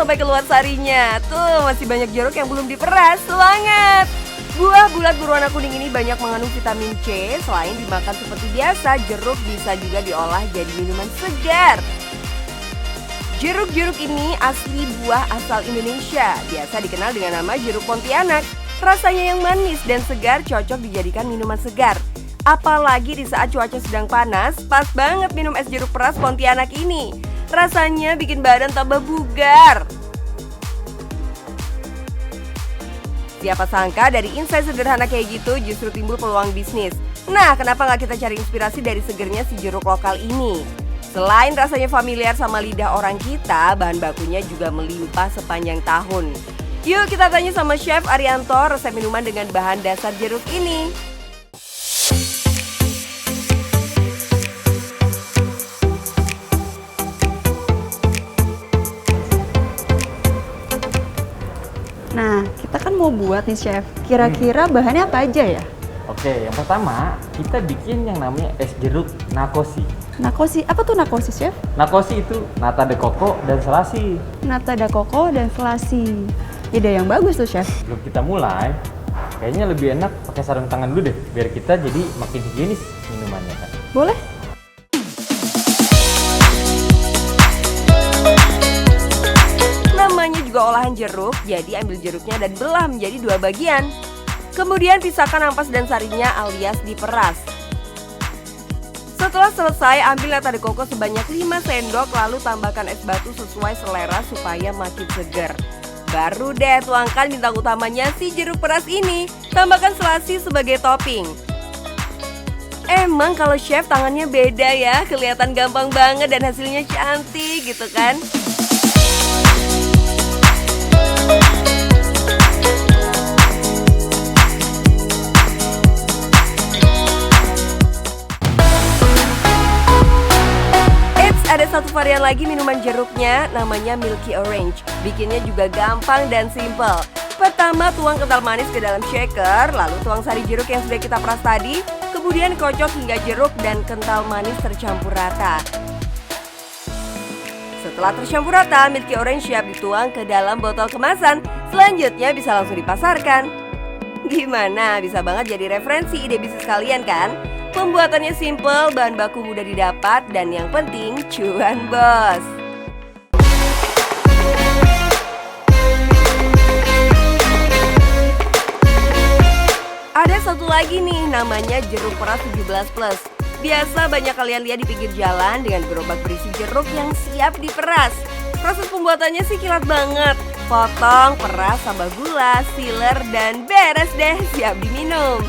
sampai keluar sarinya. Tuh, masih banyak jeruk yang belum diperas. Semangat! Buah bulat berwarna kuning ini banyak mengandung vitamin C. Selain dimakan seperti biasa, jeruk bisa juga diolah jadi minuman segar. Jeruk-jeruk ini asli buah asal Indonesia. Biasa dikenal dengan nama jeruk Pontianak. Rasanya yang manis dan segar cocok dijadikan minuman segar. Apalagi di saat cuaca sedang panas, pas banget minum es jeruk peras Pontianak ini. Rasanya bikin badan tambah bugar. Siapa sangka dari insight sederhana kayak gitu justru timbul peluang bisnis. Nah, kenapa nggak kita cari inspirasi dari segernya si jeruk lokal ini? Selain rasanya familiar sama lidah orang kita, bahan bakunya juga melimpah sepanjang tahun. Yuk kita tanya sama Chef Arianto resep minuman dengan bahan dasar jeruk ini. Nah, kita kan mau buat nih Chef. Kira-kira bahannya apa aja ya? Oke, yang pertama kita bikin yang namanya es jeruk nakosi. Nakosi, apa tuh nakosi Chef? Nakosi itu nata de coco dan selasi. Nata de coco dan selasi. Ide yang bagus tuh Chef. Sebelum kita mulai, kayaknya lebih enak pakai sarung tangan dulu deh, biar kita jadi makin higienis minumannya kan. Boleh? Namanya juga olahan jeruk, jadi ambil jeruknya dan belah menjadi 2 bagian. Kemudian pisahkan ampas dan sarinya alias diperas. Setelah selesai, ambil nata de coco sebanyak 5 sendok lalu tambahkan es batu sesuai selera supaya makin segar. Baru deh tuangkan bintang utamanya si jeruk peras ini. Tambahkan selasi sebagai topping. Emang kalau chef tangannya beda ya, kelihatan gampang banget dan hasilnya cantik gitu kan? Ada satu varian lagi minuman jeruknya, namanya Milky Orange. Bikinnya juga gampang dan simple. Pertama, tuang kental manis ke dalam shaker, lalu tuang sari jeruk yang sudah kita peras tadi, kemudian kocok hingga jeruk dan kental manis tercampur rata. Setelah tercampur rata, Milky Orange siap dituang ke dalam botol kemasan. Selanjutnya bisa langsung dipasarkan. Gimana? Bisa banget jadi referensi ide bisnis kalian kan? Pembuatannya simple, bahan baku mudah didapat, dan yang penting cuan bos. Ada satu lagi nih, namanya jeruk peras 17+. Biasa banyak kalian lihat di pinggir jalan dengan gerobak berisi jeruk yang siap diperas. Proses pembuatannya sih kilat banget. Potong, peras, tambah gula, sealer, dan beres deh, siap diminum.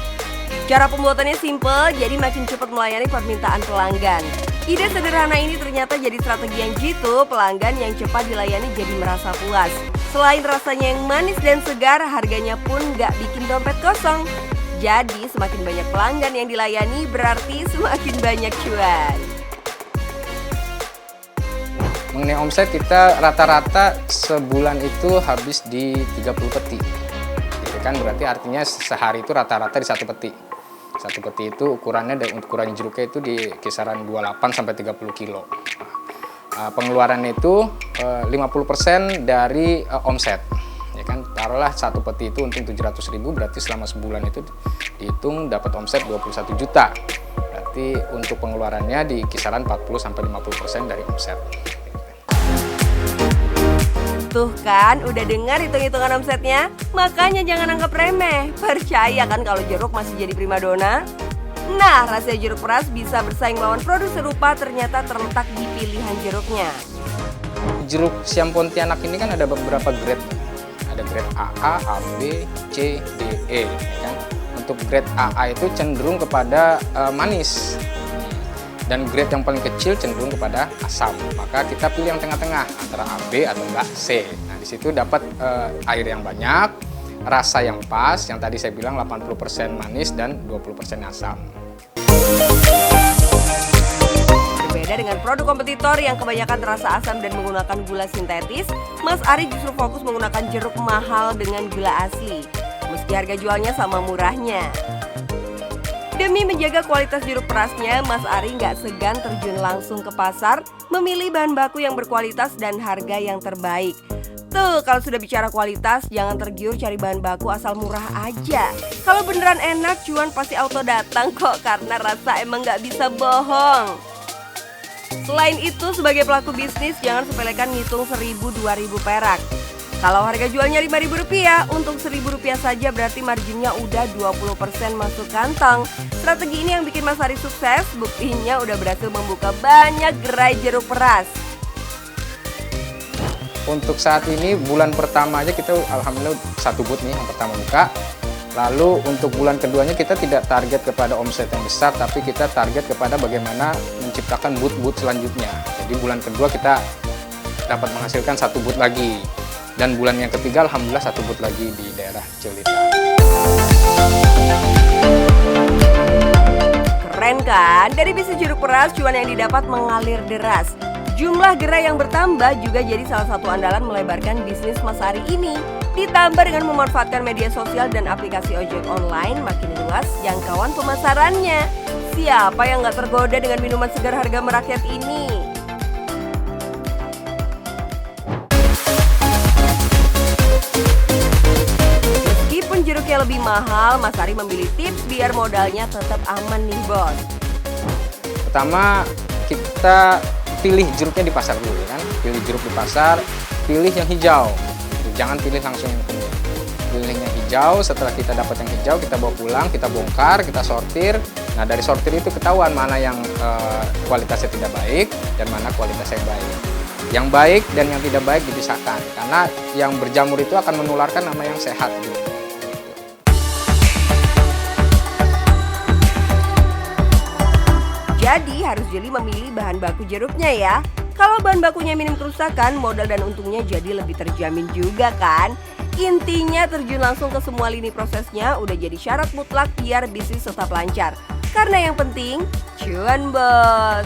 Cara pembuatannya simple, jadi makin cepat melayani permintaan pelanggan. Ide sederhana ini ternyata jadi strategi yang jitu, pelanggan yang cepat dilayani jadi merasa puas. Selain rasanya yang manis dan segar, harganya pun nggak bikin dompet kosong. Jadi semakin banyak pelanggan yang dilayani berarti semakin banyak cuan. Mengenai omset kita rata-rata sebulan itu habis di 30 peti. Gitu kan, berarti artinya sehari itu rata-rata di 1 peti. 1 peti itu ukurannya dan ukuran jeruknya itu di kisaran 28 sampai 30 kilo. Pengeluarannya itu 50% dari omset. Ya kan, taruhlah 1 peti itu untung 700.000, berarti selama sebulan itu dihitung dapat omset 21 juta. Berarti untuk pengeluarannya di kisaran 40 sampai 50% dari omset. Tuh kan, udah dengar hitung-hitungan omsetnya? Makanya jangan anggap remeh. Percaya kan kalau jeruk masih jadi primadona? Nah, rahasia jeruk peras bisa bersaing melawan produk serupa ternyata terletak di pilihan jeruknya. Jeruk siam Pontianak ini kan ada beberapa grade. Ada grade AA, AB, C, D, E. Ya kan? Untuk grade AA itu cenderung kepada manis. Dan grade yang paling kecil cenderung kepada asam. Maka kita pilih yang tengah-tengah antara AB atau enggak C. Nah, di situ dapat air yang banyak, rasa yang pas, yang tadi saya bilang 80% manis dan 20% asam. Berbeda dengan produk kompetitor yang kebanyakan terasa asam dan menggunakan gula sintetis, Mas Ari justru fokus menggunakan jeruk mahal dengan gula asli. Meski harga jualnya sama murahnya. Demi menjaga kualitas jeruk perasnya, Mas Ari nggak segan terjun langsung ke pasar, memilih bahan baku yang berkualitas dan harga yang terbaik. Tuh, kalau sudah bicara kualitas, jangan tergiur cari bahan baku asal murah aja. Kalau beneran enak, cuan pasti auto datang kok, karena rasa emang nggak bisa bohong. Selain itu, sebagai pelaku bisnis, jangan sepelekan ngitung 1.000-2.000 perak. Kalau harga jualnya Rp5.000, untuk Rp1.000 saja berarti marginnya udah 20% masuk kantong. Strategi ini yang bikin Mas Ari sukses, buktinya udah berhasil membuka banyak gerai jeruk peras. Untuk saat ini bulan pertama aja kita alhamdulillah 1 booth nih yang pertama buka. Lalu untuk bulan keduanya kita tidak target kepada omset yang besar, tapi kita target kepada bagaimana menciptakan booth-booth selanjutnya. Jadi bulan kedua kita dapat menghasilkan 1 booth lagi. Dan bulan yang ketiga alhamdulillah 1 booth lagi di daerah Cilita. Keren kan? Dari bisnis jeruk peras, cuan yang didapat mengalir deras. Jumlah gerai yang bertambah juga jadi salah satu andalan melebarkan bisnis Mas Ari ini. Ditambah dengan memanfaatkan media sosial dan aplikasi ojek online, makin luas jangkauan pemasarannya. Siapa yang nggak tergoda dengan minuman segar harga merakyat ini? Meskipun jeruknya lebih mahal, Mas Ari memilih tips biar modalnya tetap aman nih bos. Pertama, kita pilih jeruknya di pasar dulu kan. Pilih jeruk di pasar, pilih yang hijau. Jangan pilih langsung yang kuning. Pilih yang hijau, setelah kita dapat yang hijau, kita bawa pulang, kita bongkar, kita sortir. Nah, dari sortir itu ketahuan mana yang kualitasnya tidak baik dan mana kualitasnya yang baik. Yang baik dan yang tidak baik dipisahkan. Karena yang berjamur itu akan menularkan nama yang sehat gitu. Jadi harus jeli memilih bahan baku jeruknya ya. Kalau bahan bakunya minim kerusakan, modal dan untungnya jadi lebih terjamin juga kan. Intinya terjun langsung ke semua lini prosesnya udah jadi syarat mutlak biar bisnis tetap lancar. Karena yang penting, cuan bos.